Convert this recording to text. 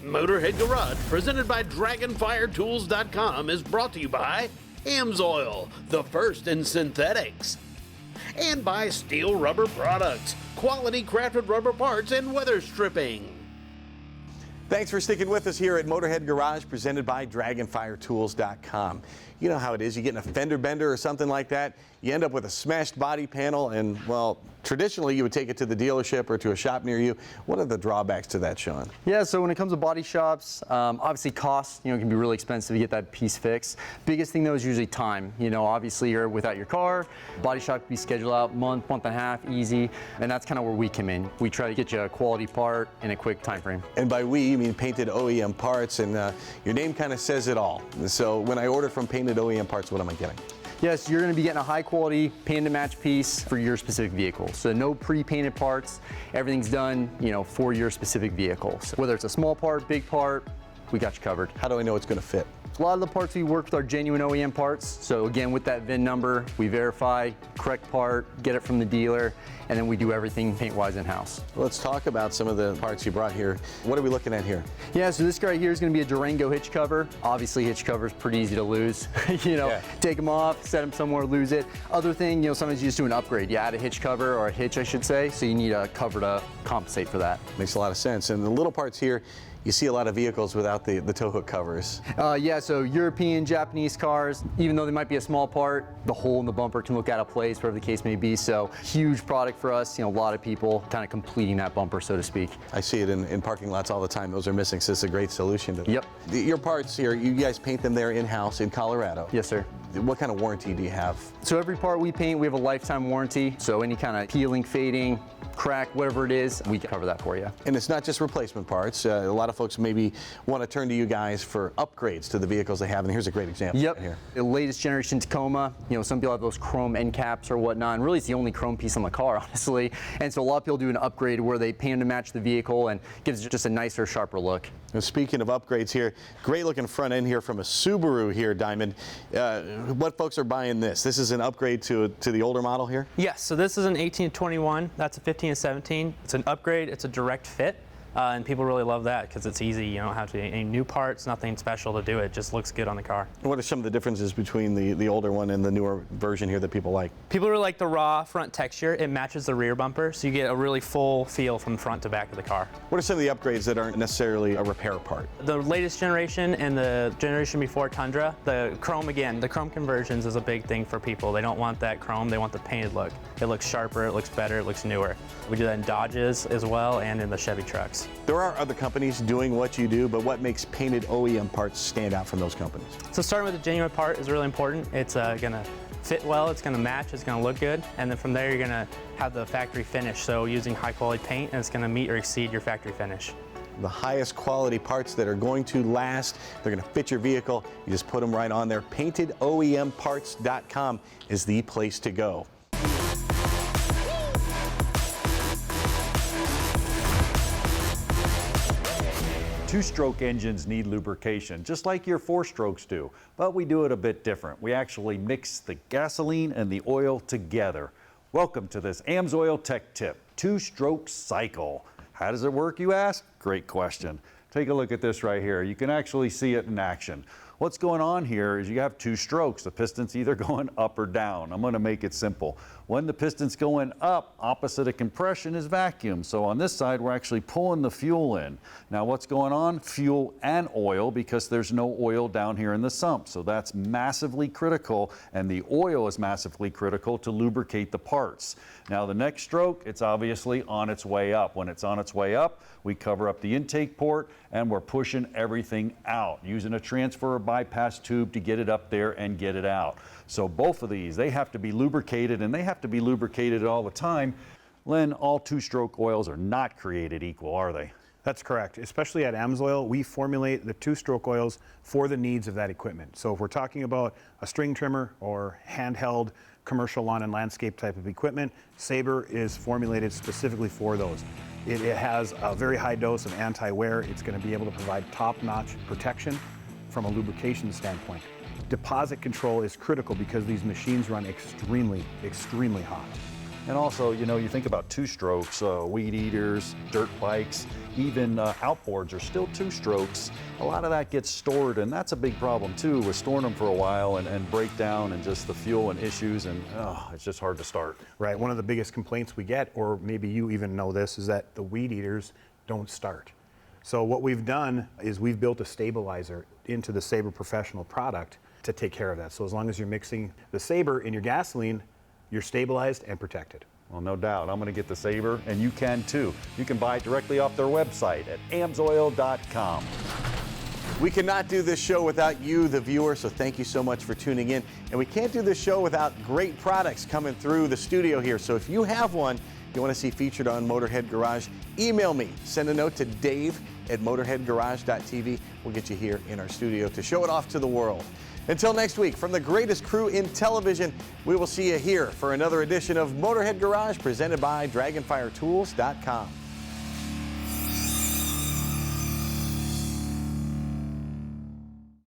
Motorhead Garage, presented by DragonfireTools.com, is brought to you by Amsoil, the first in synthetics, and by Steel Rubber Products, quality crafted rubber parts and weather stripping. Thanks for sticking with us here at Motorhead Garage, presented by DragonfireTools.com. You know how it is. You get in a fender bender or something like that, you end up with a smashed body panel, and, well, traditionally you would take it to the dealership or to a shop near you. What are the drawbacks to that, Sean? Yeah, so when it comes to body shops, obviously cost, can be really expensive to get that piece fixed. Biggest thing though is usually time. Obviously you're without your car, body shop can be scheduled out month and a half, easy, and that's kind of where we come in. We try to get you a quality part in a quick time frame. And by we, you mean Painted OEM Parts, and your name kind of says it all. So when I order from Painted OEM Parts, what am I getting? Yes, you're going to be getting a high quality paint to match piece for your specific vehicle. So no pre-painted parts, everything's done, for your specific vehicle. So whether it's a small part, big part, we got you covered. How do I know it's going to fit? A lot of the parts we work with are genuine OEM parts. So again, with that VIN number, we verify correct part, get it from the dealer, and then we do everything paint-wise in-house. Let's talk about some of the parts you brought here. What are we looking at here? Yeah, so this guy right here is going to be a Durango hitch cover. Obviously, hitch cover is pretty easy to lose. Take them off, set them somewhere, lose it. Other thing, sometimes you just do an upgrade. You add a hitch cover, or a hitch, I should say, so you need a cover to compensate for that. Makes a lot of sense. And the little parts here, you see a lot of vehicles without the tow hook covers. Yeah, so European, Japanese cars, even though they might be a small part, the hole in the bumper can look out of place, whatever the case may be. So huge product for us. A lot of people kind of completing that bumper, so to speak. I see it in parking lots all the time. Those are missing, so it's a great solution to that. Yep. Your parts here, you guys paint them there in-house in Colorado. Yes, sir. What kind of warranty do you have? So every part we paint, we have a lifetime warranty. So any kind of peeling, fading, crack, whatever it is, we cover that for you. And it's not just replacement parts. A lot of folks maybe want to turn to you guys for upgrades to the vehicles they have, and here's a great example. Yep. Right here. The latest generation Tacoma, some people have those chrome end caps or whatnot, and really it's the only chrome piece on the car, honestly. And so a lot of people do an upgrade where they paint to match the vehicle and gives it just a nicer, sharper look. And speaking of upgrades here, great looking front end here from a Subaru here, Diamond. What folks are buying this? This is an upgrade to the older model here? Yes, so this is an 18 to 21, that's a 15 to 17. It's an upgrade, it's a direct fit. And people really love that because it's easy. You don't have to any new parts, nothing special to do it. It just looks good on the car. What are some of the differences between the older one and the newer version here that people like? People really like the raw front texture. It matches the rear bumper, so you get a really full feel from front to back of the car. What are some of the upgrades that aren't necessarily a repair part? The latest generation and the generation before Tundra, the chrome again, the chrome conversions is a big thing for people. They don't want that chrome, they want the painted look. It looks sharper, it looks better, it looks newer. We do that in Dodges as well and in the Chevy trucks. There are other companies doing what you do, but what makes Painted OEM Parts stand out from those companies? So starting with a genuine part is really important. It's gonna fit well, it's gonna match, it's gonna look good, and then from there you're gonna have the factory finish. So using high quality paint, and it's gonna meet or exceed your factory finish. The highest quality parts that are going to last, they're gonna fit your vehicle. You just put them right on there. PaintedOEMParts.com is the place to go. Two-stroke engines need lubrication, just like your four-strokes do, but we do it a bit different. We actually mix the gasoline and the oil together. Welcome to this Amsoil Tech Tip, two-stroke cycle. How does it work, you ask? Great question. Take a look at this right here. You can actually see it in action. What's going on here is you have two strokes. The piston's either going up or down. I'm going to make it simple. When the piston's going up, opposite of compression is vacuum. So on this side, we're actually pulling the fuel in. Now what's going on? Fuel and oil, because there's no oil down here in the sump. So that's massively critical, and the oil is massively critical to lubricate the parts. Now the next stroke, it's obviously on its way up. When it's on its way up, we cover up the intake port and we're pushing everything out using a transfer or bypass tube to get it up there and get it out. So both of these, they have to be lubricated, and they have to be lubricated all the time. Len, all two-stroke oils are not created equal, are they? That's correct. Especially at Amsoil, we formulate the two-stroke oils for the needs of that equipment. So if we're talking about a string trimmer or handheld commercial lawn and landscape type of equipment, Sabre is formulated specifically for those. It has a very high dose of anti-wear. It's going to be able to provide top-notch protection from a lubrication standpoint. Deposit control is critical because these machines run extremely, extremely hot. And also, you know, you think about two-strokes, weed eaters, dirt bikes, even outboards are still two-strokes. A lot of that gets stored, and that's a big problem too, with storing them for a while and break down and just the fuel and issues, and it's just hard to start. Right, one of the biggest complaints we get, or maybe you even know this, is that the weed eaters don't start. So what we've done is we've built a stabilizer into the Sabre Professional product to take care of that. So as long as you're mixing the Sabre in your gasoline, you're stabilized and protected. Well, no doubt. I'm going to get the Sabre, and you can too. You can buy it directly off their website at amsoil.com. We cannot do this show without you, the viewer, so thank you so much for tuning in. And we can't do this show without great products coming through the studio here. So if you have one you want to see featured on Motorhead Garage, email me. Send a note to dave@motorheadgarage.tv. We'll get you here in our studio to show it off to the world. Until next week, from the greatest crew in television, we will see you here for another edition of Motorhead Garage presented by DragonfireTools.com.